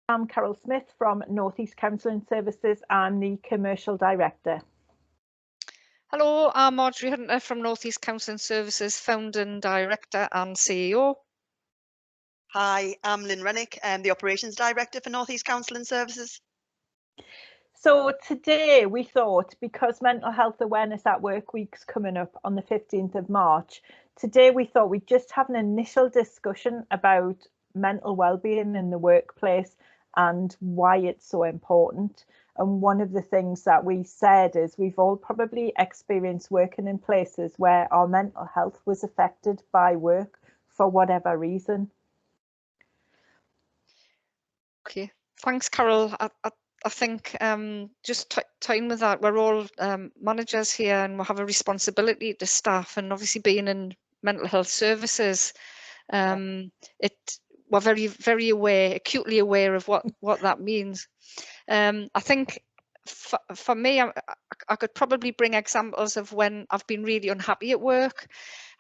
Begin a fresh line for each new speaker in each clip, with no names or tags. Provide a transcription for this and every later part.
I'm Carol Smith from North East Counselling Services. I'm the Commercial Director.
Hello, I'm Marjorie Hunter from North East Counselling Services, Founding Director and CEO.
Hi, I'm Lynn Rennick, I'm the Operations Director for North East Counselling Services.
So today we thought, because Mental Health Awareness at Work Week's coming up on the 15th of March, today we thought we'd just have an initial discussion about mental well-being in the workplace and why it's so important. And one of the things that we said is we've all probably experienced working in places where our mental health was affected by work for whatever reason.
Okay, thanks, Carol. I think just tying with that, we're all managers here and we have a responsibility to staff, and obviously being in mental health services, we're very, very aware, acutely aware of what that means. I think for me, I could probably bring examples of when I've been really unhappy at work.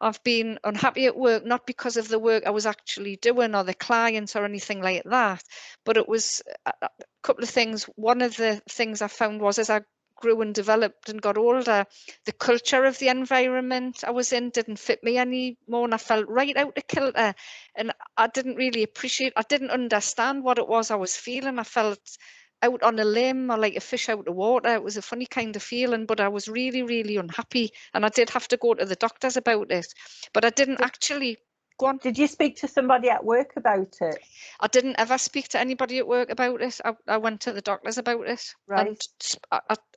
I've been unhappy at work, not because of the work I was actually doing or the clients or anything like that, but it was a couple of things. One of the things I found was, as I grew and developed and got older, the culture of the environment I was in didn't fit me anymore, and I felt right out of kilter, and I didn't really appreciate, I didn't understand what it was I was feeling. I felt out on a limb or like a fish out of water. It was a funny kind of feeling, but I was really, really unhappy, and I did have to go to the doctors about it, but I didn't actually go on.
Did you speak to somebody at work about it?
I didn't ever speak to anybody at work about it. I went to the doctors about it.
Right.
And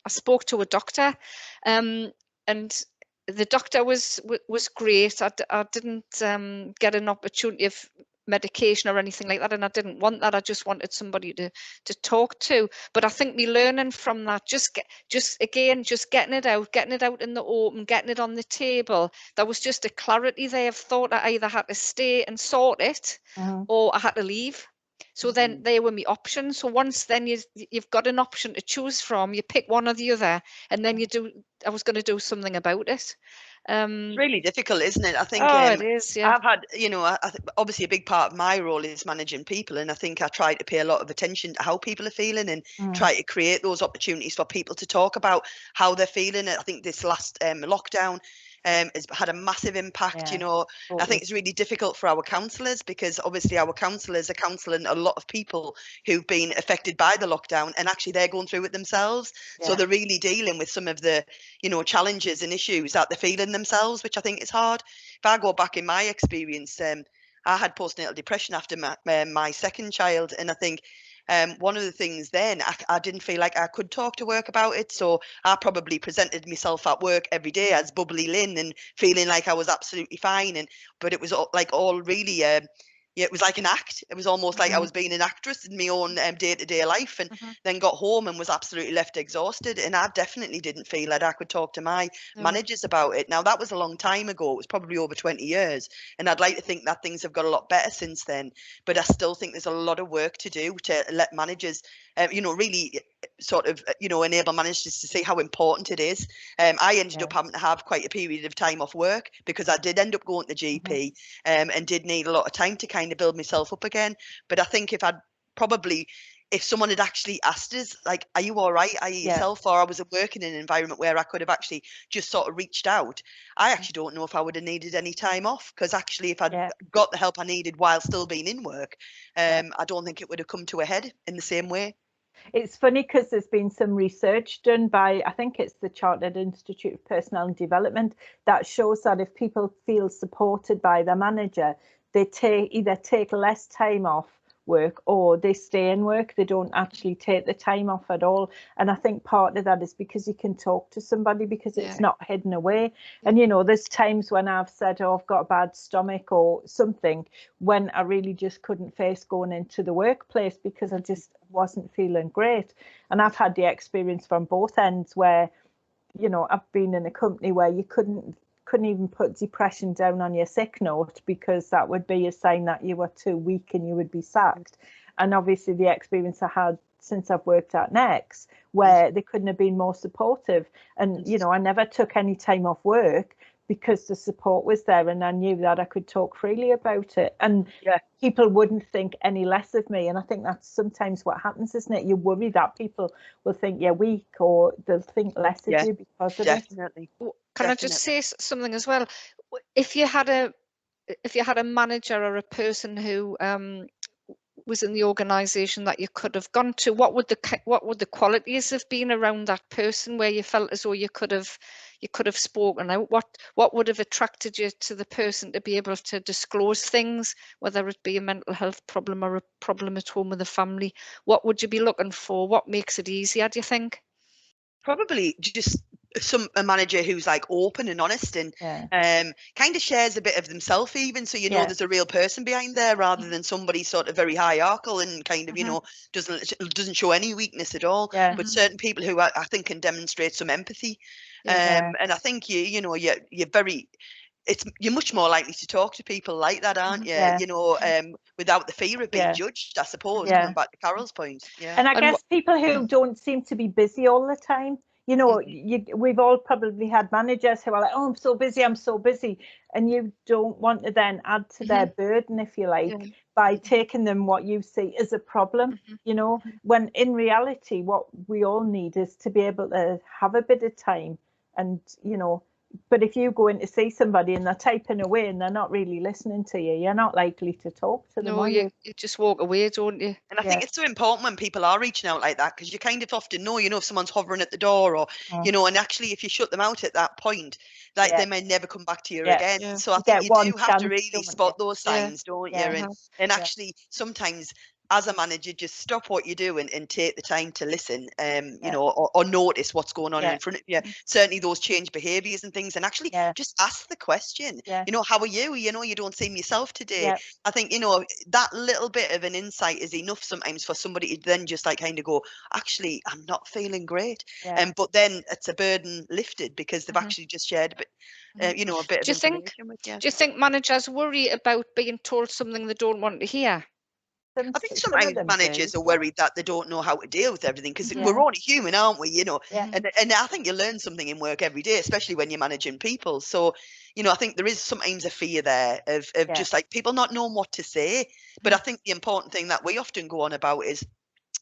I spoke to a doctor, and the doctor was great. I didn't get an opportunity of medication or anything like that, and I didn't want that. I just wanted somebody to talk to. But I think me learning from that, just getting it out in the open, getting it on the table, there was just a clarity there of thought. I either had to stay and sort it, or I had to leave. So then there were my options. So once then you've got an option to choose from, you pick one or the other, and then I was going to do something about it.
It's really difficult, isn't it? I think
it is, yeah.
I've had, I think obviously a big part of my role is managing people, and I think I try to pay a lot of attention to how people are feeling and try to create those opportunities for people to talk about how they're feeling. I think this last lockdown has had a massive impact.
Totally.
I think it's really difficult for our counsellors, because obviously our counsellors are counselling a lot of people who've been affected by the lockdown, and actually they're going through it themselves. So they're really dealing with some of the challenges and issues that they're feeling themselves, which I think is hard. If I go back in my experience, I had postnatal depression after my second child, and I think one of the things then, I didn't feel like I could talk to work about it. So I probably presented myself at work every day as bubbly Lynn and feeling like I was absolutely fine. But it was all really, it was like an act. It was almost like I was being an actress in my own day-to-day life, and then got home and was absolutely left exhausted. And I definitely didn't feel like I could talk to my managers about it. Now, that was a long time ago. It was probably over 20 years. And I'd like to think that things have got a lot better since then. But I still think there's a lot of work to do to let managers, really sort of, enable managers to see how important it is. I ended up having to have quite a period of time off work, because I did end up going to GP and did need a lot of time to kind of build myself up again. But I think if someone had actually asked us, like, are you all right? Are you yourself? Or I was working in an environment where I could have actually just sort of reached out, I actually don't know if I would have needed any time off, because actually if I'd got the help I needed while still being in work, I don't think it would have come to a head in the same way.
It's funny because there's been some research done by, I think it's the Chartered Institute of Personnel and Development, that shows that if people feel supported by their manager, they either take less time off work or they stay in work. They don't actually take the time off at all. And I think part of that is because you can talk to somebody, because it's not hidden away. And there's times when I've said, oh, I've got a bad stomach or something, when I really just couldn't face going into the workplace because I just wasn't feeling great. And I've had the experience from both ends where I've been in a company where you couldn't even put depression down on your sick note, because that would be a sign that you were too weak and you would be sacked. And obviously the experience I had since I've worked at NECS, where they couldn't have been more supportive. And I never took any time off work because the support was there and I knew that I could talk freely about it, and people wouldn't think any less of me. And I think that's sometimes what happens, isn't it? You worry that people will think you're weak, or they'll think less of you because of it.
Can I just say something as well? If you had a manager or a person who was in the organisation that you could have gone to, what would the qualities have been around that person where you felt as though you could have spoken out? What would have attracted you to the person to be able to disclose things, whether it be a mental health problem or a problem at home with the family? What would you be looking for? What makes it easier, do you think?
Probably just a manager who's like open and honest and kind of shares a bit of themselves, even, so you know there's a real person behind there, rather than somebody sort of very hierarchical and kind of, you know, doesn't show any weakness at all. But certain people who I think can demonstrate some empathy, and I think you're much more likely to talk to people like that, aren't you? You know, without the fear of being judged, I suppose, coming back to Carol's point.
And I guess people who don't seem to be busy all the time, you know, we've all probably had managers who are like, oh, I'm so busy, and you don't want to then add to their burden, if you like, by taking them what you see as a problem, you know, when in reality what we all need is to be able to have a bit of time. And, you know, but if you go in to see somebody and they're typing away and they're not really listening to you, you're not likely to talk to them.
No, you just walk away, don't you?
And I think it's so important when people are reaching out like that, because you kind of often know, you know, if someone's hovering at the door, or, you know, and actually if you shut them out at that point, like they may never come back to you again. So I think you do have to really spot those signs, don't you? And actually sometimes, as a manager, just stop what you're doing and take the time to listen, you know, or notice what's going on in front of you. Certainly those change behaviours and things, and actually just ask the question, you know, how are you? You know, you don't seem yourself today. I think, you know, that little bit of an insight is enough sometimes for somebody to then just like kind of go, actually, I'm not feeling great. But then it's a burden lifted because they've actually just shared a bit, you know, a bit of information with you.
Do you think managers worry about being told something they don't want to hear?
I think sometimes managers are worried that they don't know how to deal with everything, because we're only human, aren't we? You know, and I think you learn something in work every day, especially when you're managing people. So, you know, I think there is sometimes a fear there of just like people not knowing what to say. But I think the important thing that we often go on about is,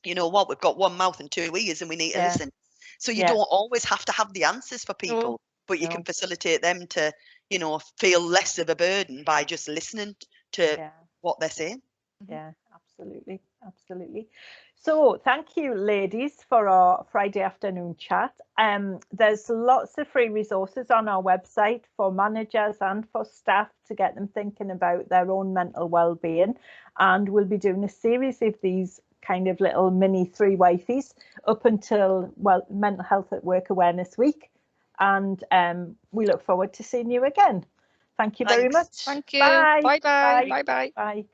you know what, we've got one mouth and 2 ears and we need to listen. So you don't always have to have the answers for people, but you can facilitate them to, you know, feel less of a burden by just listening to what they're saying.
Yeah, absolutely. Absolutely. So thank you, ladies, for our Friday afternoon chat. There's lots of free resources on our website for managers and for staff to get them thinking about their own mental well-being. And we'll be doing a series of these kind of little mini Three Wifies up until, well, Mental Health at Work Awareness Week. And we look forward to seeing you again. Thank you very much.
Thank you.
Bye.
Bye-bye.
Bye.
Bye-bye.
Bye.